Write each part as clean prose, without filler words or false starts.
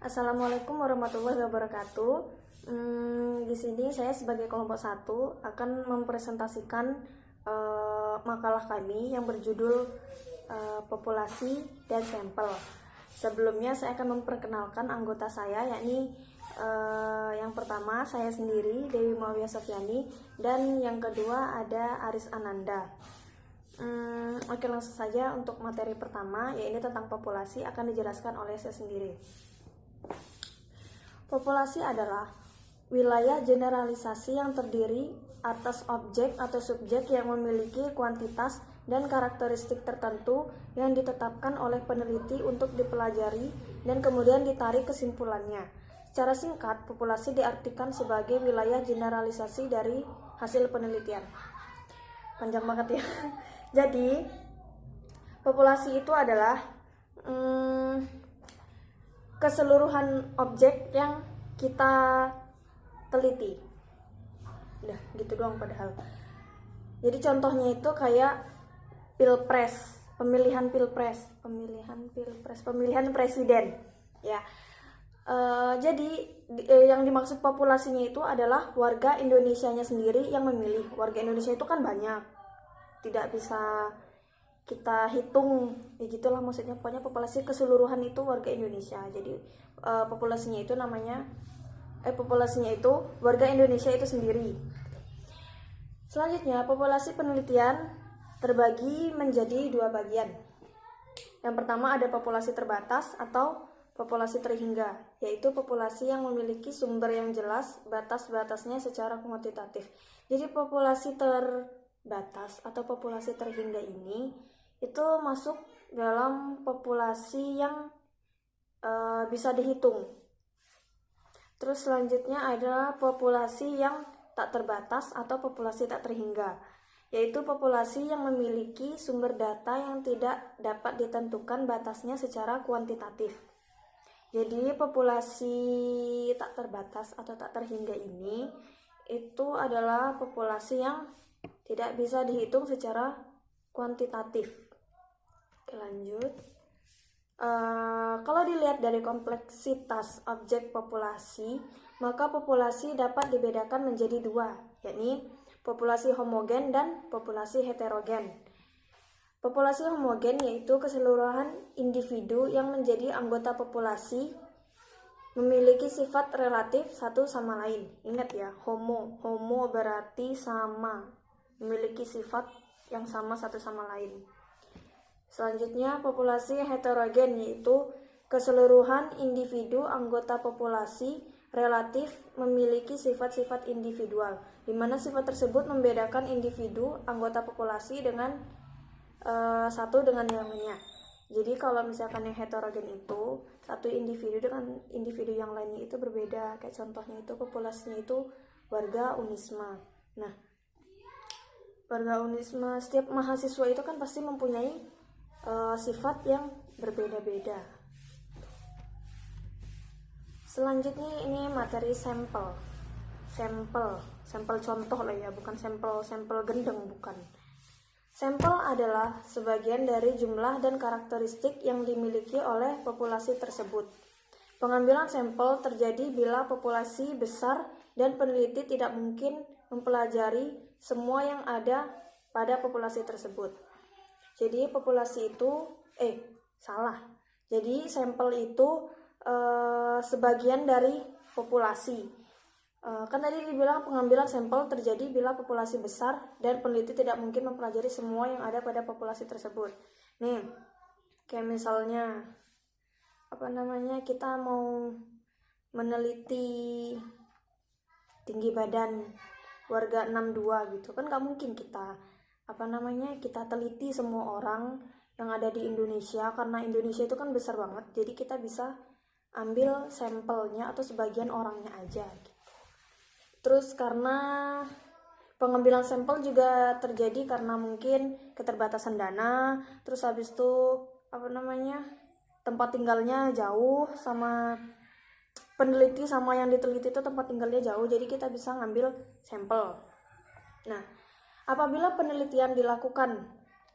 Assalamualaikum warahmatullahi wabarakatuh. Di sini saya sebagai kelompok 1 akan mempresentasikan makalah kami yang berjudul populasi dan sampel. Sebelumnya saya akan memperkenalkan anggota saya, yakni yang pertama saya sendiri, Dewi Mawiyah Sofyani, dan yang kedua ada Aris Ananda. Oke, langsung saja untuk materi pertama, yaitu tentang populasi, akan dijelaskan oleh saya sendiri. Populasi adalah wilayah generalisasi yang terdiri atas objek atau subjek yang memiliki kuantitas dan karakteristik tertentu yang ditetapkan oleh peneliti untuk dipelajari dan kemudian ditarik kesimpulannya. Secara singkat, populasi diartikan sebagai wilayah generalisasi dari hasil penelitian. Panjang banget ya. Jadi, populasi itu adalah keseluruhan objek yang kita teliti. Udah gitu doang padahal. Jadi contohnya itu kayak pilpres, pemilihan presiden ya. Jadi yang dimaksud populasinya itu adalah warga Indonesianya sendiri yang memilih. Warga Indonesia itu kan banyak, tidak bisa kita hitung ya, gitulah maksudnya. Pokoknya populasi keseluruhan itu warga Indonesia. Jadi populasinya itu warga Indonesia itu sendiri. Selanjutnya, populasi penelitian terbagi menjadi 2 bagian. Yang pertama ada populasi terbatas atau populasi terhingga, yaitu populasi yang memiliki sumber yang jelas, batas-batasnya secara kuantitatif. Jadi populasi terbatas atau populasi terhingga ini itu masuk dalam populasi yang bisa dihitung. Terus selanjutnya adalah populasi yang tak terbatas atau populasi tak terhingga, yaitu populasi yang memiliki sumber data yang tidak dapat ditentukan batasnya secara kuantitatif. Jadi populasi tak terbatas atau tak terhingga ini itu adalah populasi yang tidak bisa dihitung secara kuantitatif. Oke, lanjut. Kalau dilihat dari kompleksitas objek populasi, maka populasi dapat dibedakan menjadi 2, yakni populasi homogen dan populasi heterogen. Populasi homogen yaitu keseluruhan individu yang menjadi anggota populasi memiliki sifat relatif satu sama lain. Ingat ya, homo berarti sama, memiliki sifat yang sama satu sama lain. Selanjutnya, populasi heterogen yaitu keseluruhan individu anggota populasi relatif memiliki sifat-sifat individual, di mana sifat tersebut membedakan individu anggota populasi dengan satu dengan yang lainnya. Jadi kalau misalkan yang heterogen itu satu individu dengan individu yang lainnya itu berbeda. Kayak contohnya itu populasinya itu warga Unisma. Nah, warga Unisma, setiap mahasiswa itu kan pasti mempunyai sifat yang berbeda-beda. Selanjutnya ini materi sampel contoh lah ya, bukan sampel gendeng, bukan. Sampel adalah sebagian dari jumlah dan karakteristik yang dimiliki oleh populasi tersebut. Pengambilan sampel terjadi bila populasi besar dan peneliti tidak mungkin mempelajari semua yang ada pada populasi tersebut. Jadi populasi itu Jadi sampel itu sebagian dari populasi. Kan tadi dibilang pengambilan sampel terjadi bila populasi besar dan peneliti tidak mungkin mempelajari semua yang ada pada populasi tersebut. Nih, kayak misalnya kita mau meneliti tinggi badan warga 62 gitu, kan nggak mungkin kita teliti semua orang yang ada di Indonesia, karena Indonesia itu kan besar banget. Jadi kita bisa ambil sampelnya atau sebagian orangnya aja gitu. Terus karena pengambilan sampel juga terjadi karena mungkin keterbatasan dana, terus habis itu tempat tinggalnya jauh, sama peneliti sama yang diteliti itu tempat tinggalnya jauh, jadi kita bisa ngambil sampel. Nah, apabila penelitian dilakukan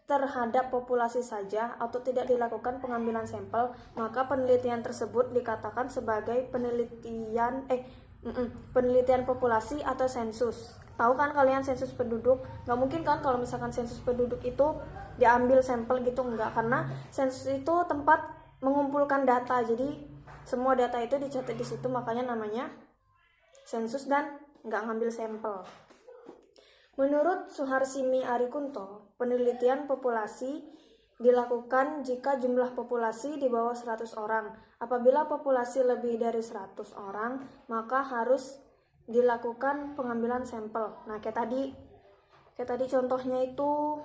terhadap populasi saja atau tidak dilakukan pengambilan sampel, maka penelitian tersebut dikatakan sebagai penelitian populasi atau sensus. Tahu kan kalian sensus penduduk? Nggak mungkin kan kalau misalkan sensus penduduk itu diambil sampel gitu, enggak, karena sensus itu tempat mengumpulkan data, jadi semua data itu dicatat di situ, makanya namanya sensus dan nggak ngambil sampel. Menurut Suharsimi Arikunto, penelitian populasi dilakukan jika jumlah populasi di bawah 100 orang. Apabila populasi lebih dari 100 orang, maka harus dilakukan pengambilan sampel. Nah, kayak tadi contohnya itu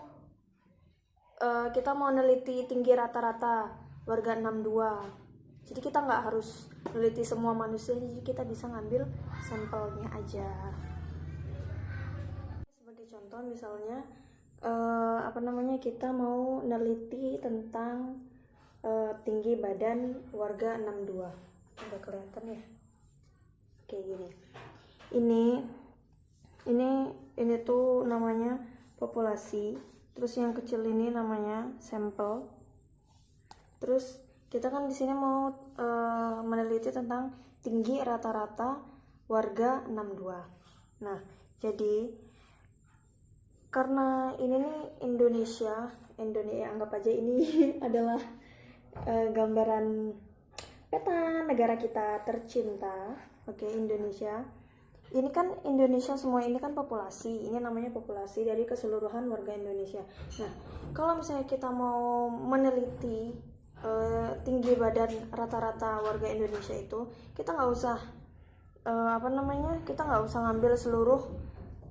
kita mau neliti tinggi rata-rata warga 62. Jadi kita nggak harus neliti semua manusia, jadi kita bisa ngambil sampelnya aja. Contoh misalnya kita mau neliti tentang tinggi badan warga 62. Udah kelihatan ya? Kayak gini. Ini tuh namanya populasi. Terus yang kecil ini namanya sampel. Terus kita kan di sini mau meneliti tentang tinggi rata-rata warga 62. Nah, jadi karena ini nih Indonesia anggap aja ini adalah gambaran peta negara kita tercinta. Oke, Indonesia. Ini kan Indonesia semua ini kan populasi. Ini namanya populasi dari keseluruhan warga Indonesia. Nah, kalau misalnya kita mau meneliti tinggi badan rata-rata warga Indonesia itu, kita nggak usah kita nggak usah ngambil seluruh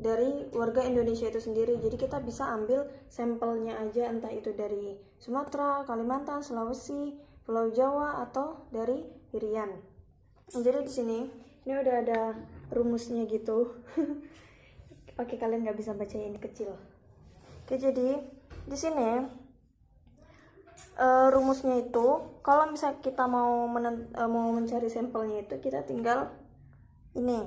dari warga Indonesia itu sendiri. Jadi kita bisa ambil sampelnya aja, entah itu dari Sumatera, Kalimantan, Sulawesi, Pulau Jawa, atau dari Irian. Jadi di sini ini udah ada rumusnya gitu. Oke, kalian nggak bisa baca ini kecil. Oke, jadi di sini rumusnya itu, kalau misalnya kita mau mencari sampelnya itu, kita tinggal ini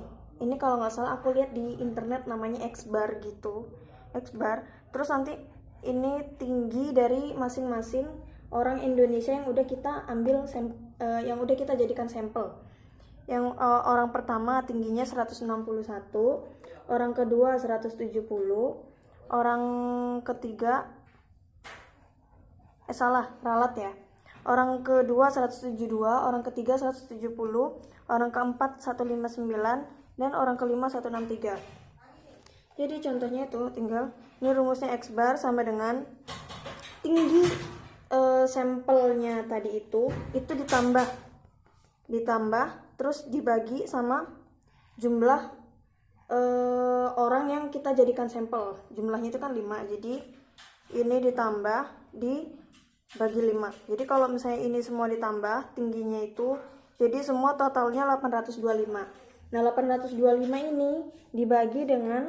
kalau nggak salah aku lihat di internet namanya X-bar gitu, X-bar. Terus nanti ini tinggi dari masing-masing orang Indonesia yang udah kita ambil yang udah kita jadikan sampel. Yang orang pertama tingginya 161, orang kedua 170, orang ketiga ralat ya. Orang kedua 172, orang ketiga 170, orang keempat 159, dan orang kelima 163. Jadi contohnya itu tinggal ini rumusnya X-bar sama dengan tinggi sampelnya tadi itu ditambah terus dibagi sama jumlah orang yang kita jadikan sampel. Jumlahnya itu kan 5. Jadi ini ditambah dibagi 5. Jadi kalau misalnya ini semua ditambah tingginya itu, jadi semua totalnya 825. Nah, 825 ini dibagi dengan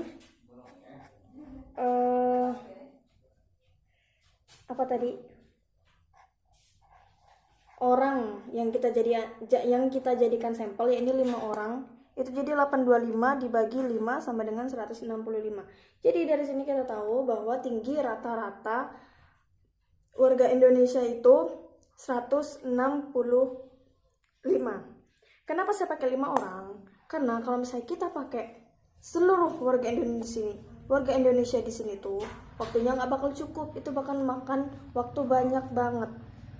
orang yang kita jadikan sampel, ya ini 5 orang. Itu jadi 825 dibagi 5 sama dengan 165. Jadi dari sini kita tahu bahwa tinggi rata-rata warga Indonesia itu 165. Kenapa saya pakai 5 orang? Karena kalau misalnya kita pakai seluruh warga Indonesia di sini tuh waktunya nggak bakal cukup. Itu bakal makan waktu banyak banget.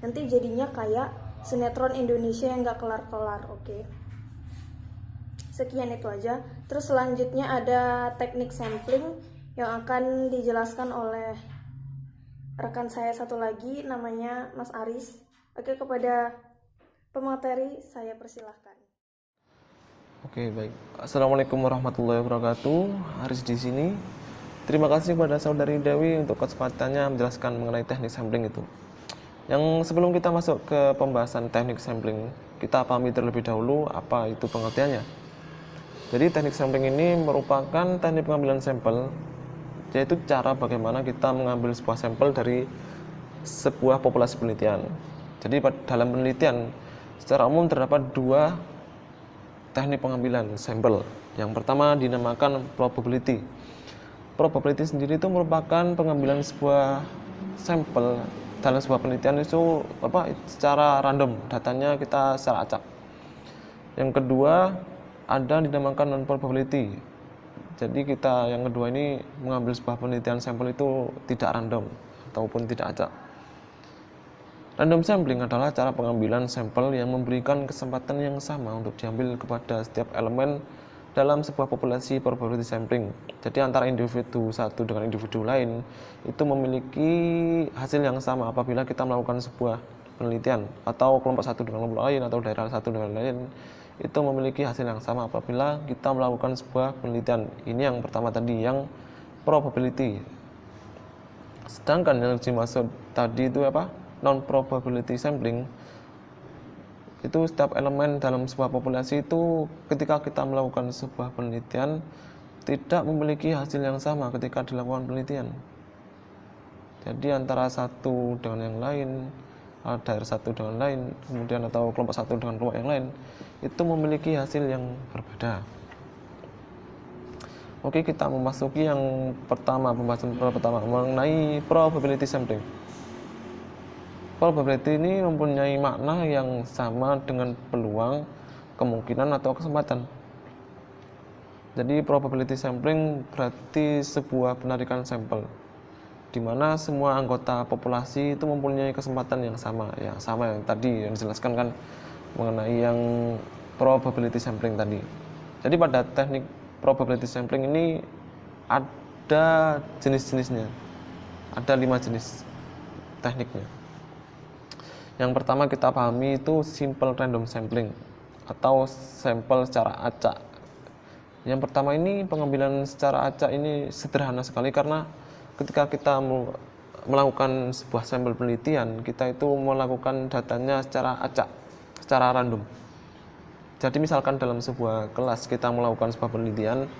Nanti jadinya kayak sinetron Indonesia yang nggak kelar-kelar. Oke. Sekian itu aja. Terus selanjutnya ada teknik sampling yang akan dijelaskan oleh rekan saya satu lagi, namanya Mas Aris. Oke, kepada pemateri saya persilahkan. Oke, baik. Assalamualaikum warahmatullahi wabarakatuh. Aris di sini. Terima kasih kepada saudari Dewi untuk kesempatannya menjelaskan mengenai teknik sampling itu. Yang sebelum kita masuk ke pembahasan teknik sampling, kita pahami terlebih dahulu apa itu pengertiannya. Jadi teknik sampling ini merupakan teknik pengambilan sampel, yaitu cara bagaimana kita mengambil sebuah sampel dari sebuah populasi penelitian. Jadi dalam penelitian secara umum terdapat 2 teknik pengambilan sampel. Yang pertama dinamakan probability. Probability sendiri itu merupakan pengambilan sebuah sampel dalam sebuah penelitian itu secara random, datanya kita secara acak. Yang kedua ada dinamakan non probability. Jadi kita yang kedua ini mengambil sebuah penelitian sampel itu tidak random ataupun tidak acak. Random sampling adalah cara pengambilan sampel yang memberikan kesempatan yang sama untuk diambil kepada setiap elemen dalam sebuah populasi probability sampling. Jadi antara individu satu dengan individu lain itu memiliki hasil yang sama apabila kita melakukan sebuah penelitian, atau kelompok satu dengan kelompok lain atau daerah satu dengan lain itu memiliki hasil yang sama apabila kita melakukan sebuah penelitian. Ini yang pertama tadi, yang probability. Sedangkan yang dimaksud tadi itu non probability sampling, itu setiap elemen dalam sebuah populasi itu ketika kita melakukan sebuah penelitian tidak memiliki hasil yang sama ketika dilakukan penelitian. Jadi antara satu dengan yang lain, daerah satu dengan lain, kemudian atau kelompok satu dengan kelompok yang lain, itu memiliki hasil yang berbeda. Oke, kita memasuki yang pertama, pembahasan pertama mengenai probability sampling. Probability ini mempunyai makna yang sama dengan peluang, kemungkinan, atau kesempatan. Jadi probability sampling berarti sebuah penarikan sampel di mana semua anggota populasi itu mempunyai kesempatan yang sama, yang tadi yang dijelaskan kan mengenai yang probability sampling tadi. Jadi pada teknik probability sampling ini ada jenis-jenisnya, ada 5 jenis tekniknya. Yang pertama kita pahami itu simple random sampling atau sampel secara acak. Yang pertama ini pengambilan secara acak ini sederhana sekali karena ketika kita melakukan sebuah sampel penelitian, kita itu melakukan datanya secara acak, secara random. Jadi misalkan dalam sebuah kelas kita melakukan sebuah penelitian,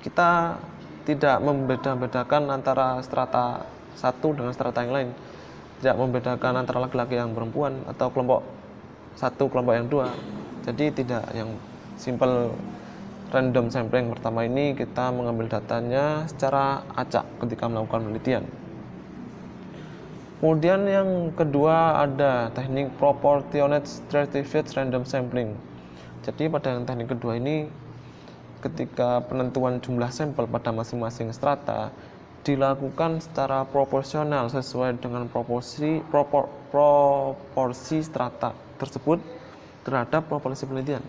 kita tidak membeda-bedakan antara strata satu dengan strata yang lain, tidak membedakan antara laki-laki yang perempuan atau kelompok satu kelompok yang dua. Jadi tidak, yang simple random sampling pertama ini kita mengambil datanya secara acak ketika melakukan penelitian. Kemudian yang kedua ada teknik proportionate stratified random sampling. Jadi pada yang teknik kedua ini ketika penentuan jumlah sampel pada masing-masing strata dilakukan secara proporsional sesuai dengan proporsi strata tersebut terhadap populasi penelitian.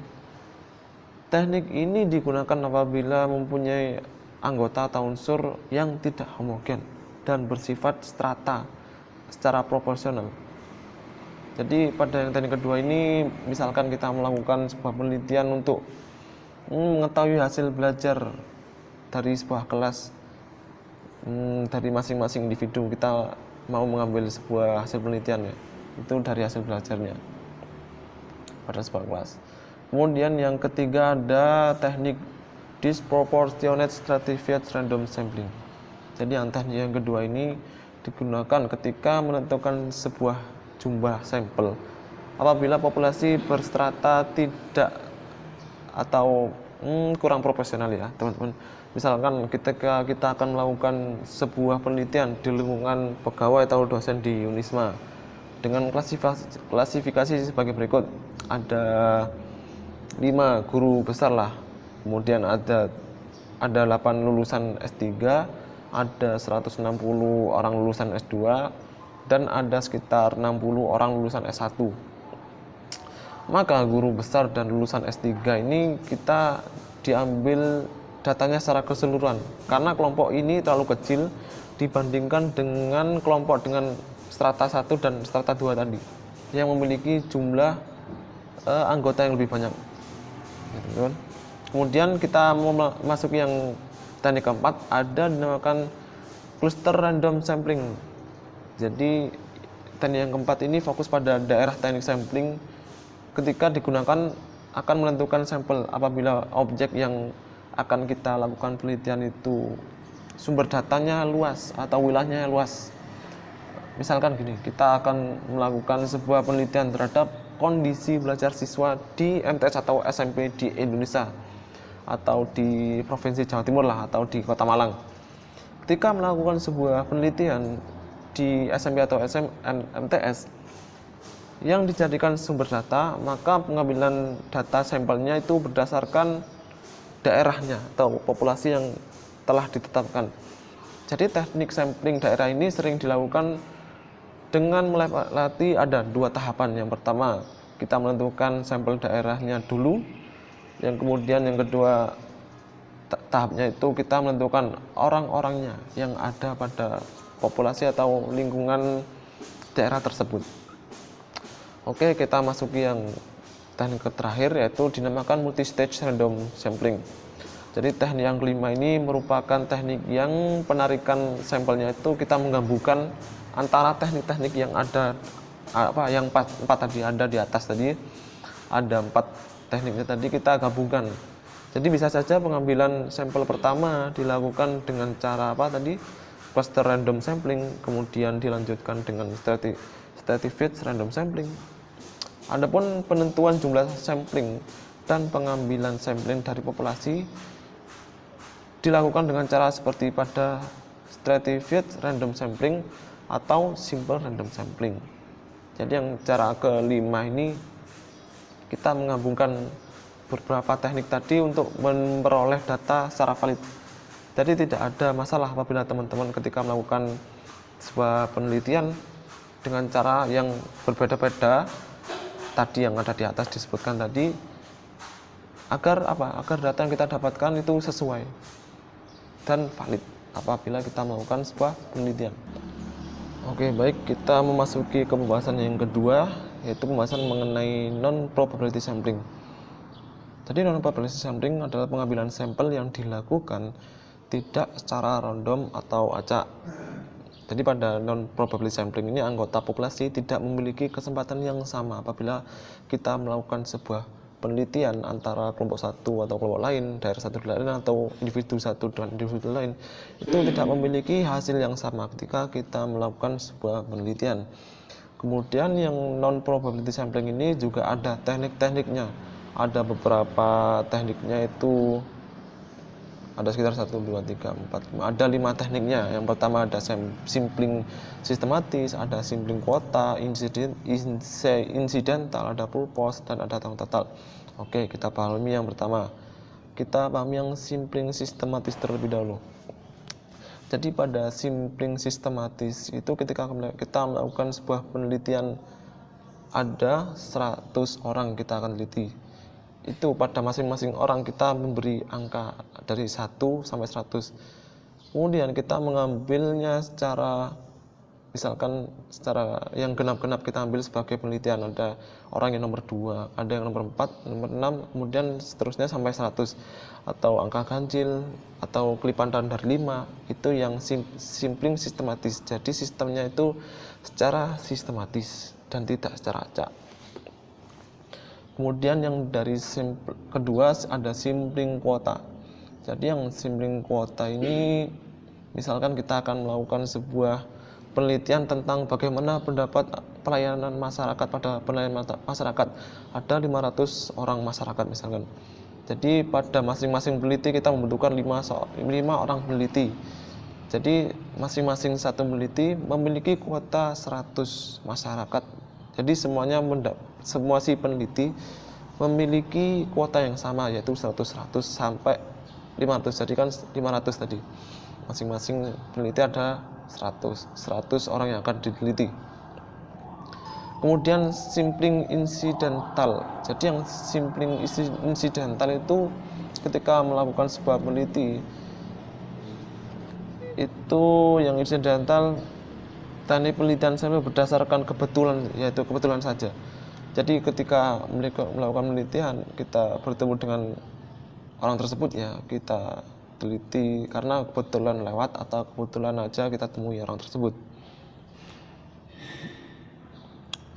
Teknik ini digunakan apabila mempunyai anggota atau unsur yang tidak homogen dan bersifat strata secara proporsional. Jadi pada yang teknik kedua ini, misalkan kita melakukan sebuah penelitian untuk mengetahui hasil belajar dari sebuah kelas, dari masing-masing individu, kita mau mengambil sebuah hasil penelitian ya, itu dari hasil belajarnya pada sebuah kelas. Kemudian yang ketiga ada teknik disproportionate stratified random sampling. Jadi yang teknik yang kedua ini digunakan ketika menentukan sebuah jumlah sampel apabila populasi berstrata tidak atau kurang proporsional ya teman-teman. Misalkan ketika kita akan melakukan sebuah penelitian di lingkungan pegawai atau dosen di Unisma dengan klasifikasi sebagai berikut. Ada 5 guru besar lah, kemudian ada 8 lulusan S3, ada 160 orang lulusan S2, dan ada sekitar 60 orang lulusan S1. Maka guru besar dan lulusan S3 ini kita diambil datanya secara keseluruhan karena kelompok ini terlalu kecil dibandingkan dengan kelompok dengan strata 1 dan strata 2 tadi yang memiliki jumlah anggota yang lebih banyak. Kemudian kita mau masuk yang teknik keempat, ada dinamakan cluster random sampling. Jadi teknik yang keempat ini fokus pada daerah teknik sampling ketika digunakan akan menentukan sampel apabila objek yang akan kita lakukan penelitian itu sumber datanya luas atau wilayahnya luas. Misalkan gini, kita akan melakukan sebuah penelitian terhadap kondisi belajar siswa di MTS atau SMP di Indonesia atau di Provinsi Jawa Timur lah atau di Kota Malang. Ketika melakukan sebuah penelitian, di SMP atau MTS yang dijadikan sumber data, maka pengambilan data sampelnya itu berdasarkan daerahnya atau populasi yang telah ditetapkan. Jadi teknik sampling daerah ini sering dilakukan dengan melewati ada 2 tahapan. Yang pertama, kita menentukan sampel daerahnya dulu. Yang kemudian yang kedua tahapnya itu kita menentukan orang-orangnya yang ada pada populasi atau lingkungan daerah tersebut. Oke, kita masuki yang teknik terakhir, yaitu dinamakan multi-stage random sampling. Jadi teknik yang kelima ini merupakan teknik yang penarikan sampelnya itu kita menggabungkan antara teknik-teknik yang ada yang empat tadi ada di atas tadi, ada 4 tekniknya tadi kita gabungkan. Jadi bisa saja pengambilan sampel pertama dilakukan dengan cara cluster random sampling, kemudian dilanjutkan dengan stratified random sampling. Adapun penentuan jumlah sampling dan pengambilan sampling dari populasi dilakukan dengan cara seperti pada stratified random sampling atau simple random sampling. Jadi yang cara kelima ini kita menggabungkan beberapa teknik tadi untuk memperoleh data secara valid. Jadi tidak ada masalah apabila teman-teman ketika melakukan sebuah penelitian dengan cara yang berbeda-beda tadi yang ada di atas disebutkan tadi, agar data yang kita dapatkan itu sesuai dan valid apabila kita melakukan sebuah penelitian. Oke, baik, kita memasuki ke pembahasan yang kedua, yaitu pembahasan mengenai non-probability sampling. Jadi non-probability sampling adalah pengambilan sampel yang dilakukan tidak secara random atau acak. Jadi pada non-probability sampling ini anggota populasi tidak memiliki kesempatan yang sama apabila kita melakukan sebuah penelitian antara kelompok satu atau kelompok lain, daerah satu dan lain, atau individu satu dan individu lain, itu tidak memiliki hasil yang sama ketika kita melakukan sebuah penelitian. Kemudian yang non-probability sampling ini juga ada teknik-tekniknya. Ada beberapa tekniknya itu ada sekitar 1, 2, 3, 4, 5. Ada 5 tekniknya. Yang pertama ada sampling sistematis, ada sampling kuota, incidental, ada purpose, dan ada time total. Oke, kita pahami yang pertama. Kita pahami yang sampling sistematis terlebih dahulu. Jadi pada sampling sistematis itu ketika kita melakukan sebuah penelitian, ada 100 orang kita akan teliti. Itu pada masing-masing orang kita memberi angka dari 1 sampai 100. Kemudian kita mengambilnya secara, misalkan secara yang genap-genap kita ambil sebagai penelitian. Ada orang yang nomor 2, ada yang nomor 4, nomor 6, kemudian seterusnya sampai 100. Atau angka ganjil, atau kelipatan dari 5, itu yang sampling sistematis. Jadi sistemnya itu secara sistematis dan tidak secara acak. Kemudian yang dari kedua ada sampling kuota. Jadi yang sampling kuota ini, misalkan kita akan melakukan sebuah penelitian tentang bagaimana pendapat pelayanan masyarakat pada pelayanan masyarakat. Ada 500 orang masyarakat misalkan. Jadi pada masing-masing peneliti kita membutuhkan 5 orang peneliti. Jadi masing-masing satu peneliti memiliki kuota 100 masyarakat. Jadi semua si peneliti memiliki kuota yang sama, yaitu 100 sampai 500. Jadi kan 500 tadi. Masing-masing peneliti ada 100 orang yang akan diteliti. Kemudian sampling incidental. Jadi yang sampling incidental itu ketika melakukan sebuah peneliti, itu yang incidental teknik penelitian sampel berdasarkan kebetulan, yaitu kebetulan saja. Jadi ketika melakukan penelitian, kita bertemu dengan orang tersebut, ya kita teliti karena kebetulan lewat atau kebetulan aja kita temui orang tersebut.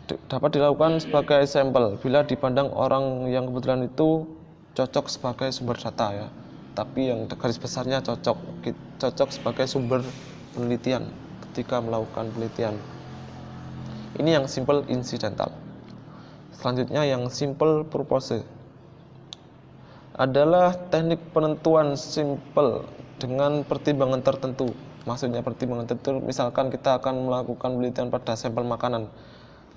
Dapat dilakukan sebagai sampel bila dipandang orang yang kebetulan itu cocok sebagai sumber data, ya. Tapi yang garis besarnya cocok sebagai sumber penelitian ketika melakukan penelitian. Ini yang simple incidental. Selanjutnya yang simple purpose adalah teknik penentuan simple dengan pertimbangan tertentu. Maksudnya pertimbangan tertentu, misalkan kita akan melakukan penelitian pada sampel makanan.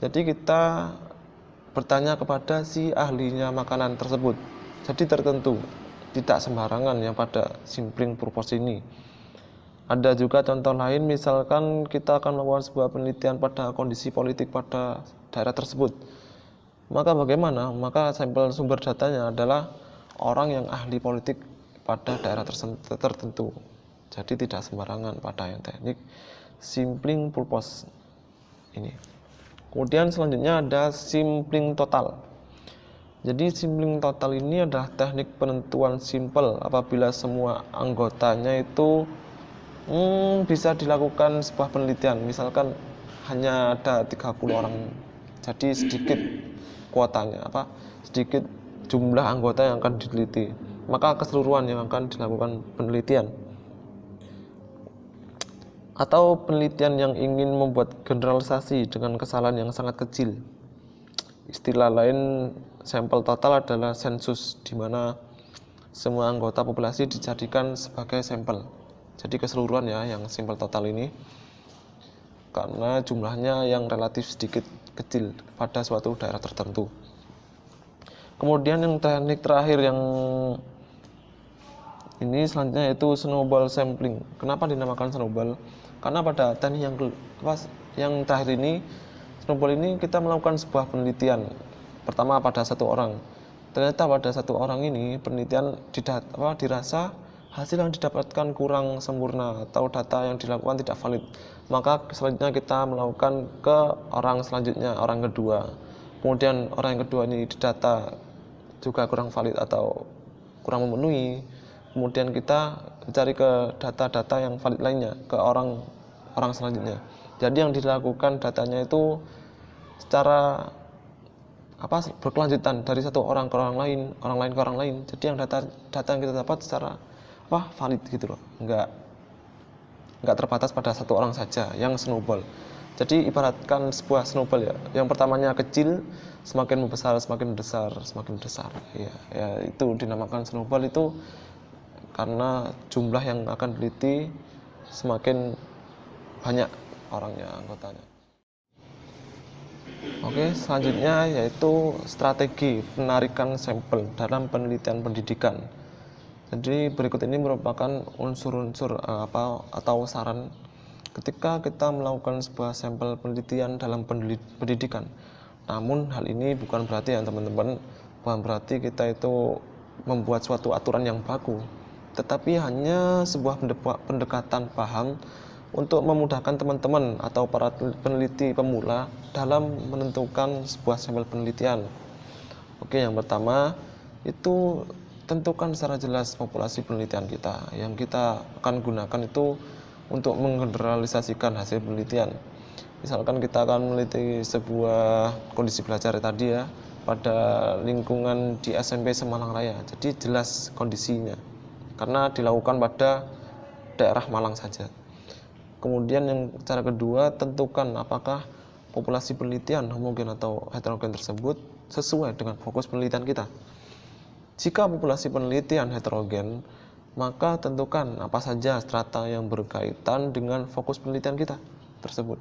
Jadi kita bertanya kepada si ahlinya makanan tersebut. Jadi tertentu, tidak sembarangan yang pada sampling purpose ini. Ada juga contoh lain, misalkan kita akan melakukan sebuah penelitian pada kondisi politik pada daerah tersebut. Maka bagaimana? Maka sampel sumber datanya adalah orang yang ahli politik pada daerah tertentu. Jadi tidak sembarangan pada yang teknik sampling purpose ini. Kemudian selanjutnya ada sampling total. Jadi sampling total ini adalah teknik penentuan sampel apabila semua anggotanya itu bisa dilakukan sebuah penelitian. Misalkan hanya ada 30 orang, jadi sedikit kuotanya, sedikit jumlah anggota yang akan diteliti, maka keseluruhan yang akan dilakukan penelitian. Atau penelitian yang ingin membuat generalisasi dengan kesalahan yang sangat kecil. Istilah lain sampel total adalah sensus, di mana semua anggota populasi dijadikan sebagai sampel. Jadi keseluruhan ya yang sampel total ini, karena jumlahnya yang relatif sedikit kecil pada suatu daerah tertentu. Kemudian yang teknik terakhir yang ini selanjutnya yaitu snowball sampling. Kenapa dinamakan snowball? Karena pada teknik yang terakhir ini, snowball ini kita melakukan sebuah penelitian. Pertama pada satu orang. Ternyata pada satu orang ini penelitian dirasa hasil yang didapatkan kurang sempurna atau data yang dilakukan tidak valid. Maka selanjutnya kita melakukan ke orang selanjutnya, orang kedua. Kemudian orang yang kedua ini didata juga kurang valid atau kurang memenuhi. Kemudian kita mencari ke data-data yang valid lainnya ke orang selanjutnya. Jadi yang dilakukan datanya itu secara berkelanjutan dari satu orang ke orang lain ke orang lain. Jadi yang data yang kita dapat secara valid gitu loh. Enggak terbatas pada satu orang saja, yang snowball. Jadi ibaratkan sebuah snowball ya. Yang pertamanya kecil, semakin membesar, semakin besar. Ya, itu dinamakan snowball itu karena jumlah yang akan diteliti semakin banyak orangnya, anggotanya. Oke, selanjutnya yaitu strategi penarikan sampel dalam penelitian pendidikan. Jadi berikut ini merupakan unsur-unsur atau saran ketika kita melakukan sebuah sampel penelitian dalam pendidikan. Namun hal ini bukan berarti ya teman-teman, bukan berarti kita itu membuat suatu aturan yang baku, tetapi hanya sebuah pendekatan paham untuk memudahkan teman-teman atau para peneliti pemula dalam menentukan sebuah sampel penelitian. Oke, yang pertama itu tentukan secara jelas populasi penelitian kita. Yang kita akan gunakan itu untuk menggeneralisasikan hasil penelitian. Misalkan kita akan meneliti sebuah kondisi belajar tadi ya, pada lingkungan di SMP Semalang Raya. Jadi jelas kondisinya, karena dilakukan pada daerah Malang saja. Kemudian yang cara kedua, tentukan apakah populasi penelitian homogen atau heterogen tersebut sesuai dengan fokus penelitian kita. Jika populasi penelitian heterogen, maka tentukan apa saja strata yang berkaitan dengan fokus penelitian kita tersebut.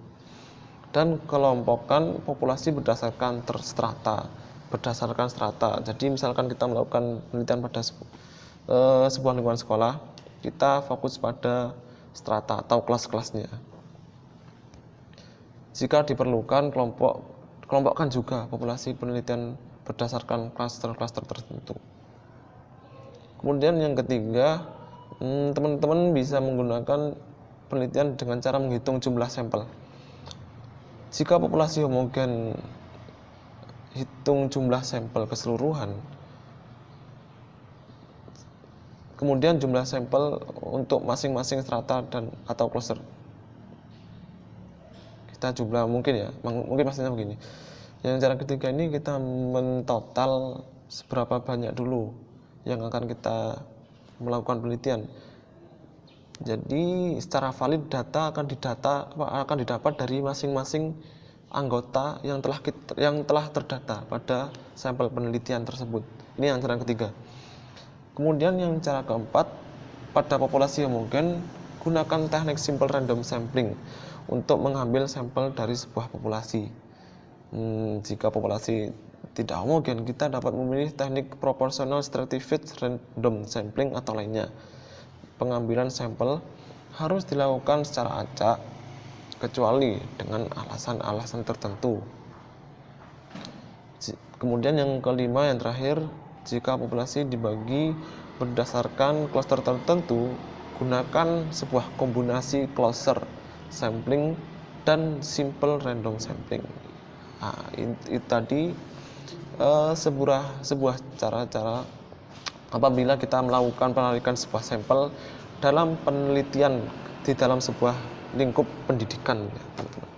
Dan kelompokkan populasi berdasarkan strata. Jadi misalkan kita melakukan penelitian pada sebuah lingkungan sekolah, kita fokus pada strata atau kelas-kelasnya. Jika diperlukan, kelompokkan juga populasi penelitian berdasarkan klaster-klaster tertentu. Kemudian yang ketiga, teman-teman bisa menggunakan penelitian dengan cara menghitung jumlah sampel. Jika populasi homogen, hitung jumlah sampel keseluruhan. Kemudian jumlah sampel untuk masing-masing strata dan atau cluster. Kita jumlah mungkin maksudnya begini. Yang cara ketiga ini kita mentotal seberapa banyak dulu yang akan kita melakukan penelitian. Jadi secara valid data akan didapat dari masing-masing anggota yang telah terdata pada sampel penelitian tersebut. Ini yang cara ketiga. Kemudian yang cara keempat, pada populasi homogen gunakan teknik simple random sampling untuk mengambil sampel dari sebuah populasi. Jika populasi tidak homogen, kita dapat memilih teknik proportional stratified random sampling atau lainnya. Pengambilan sampel harus dilakukan secara acak, kecuali dengan alasan-alasan tertentu. Kemudian yang kelima, yang terakhir, jika populasi dibagi berdasarkan klaster tertentu, gunakan sebuah kombinasi cluster sampling dan simple random sampling. Nah, itu tadi sebuah cara-cara apabila kita melakukan penarikan sebuah sampel dalam penelitian di dalam sebuah lingkup pendidikan, ya, teman-teman.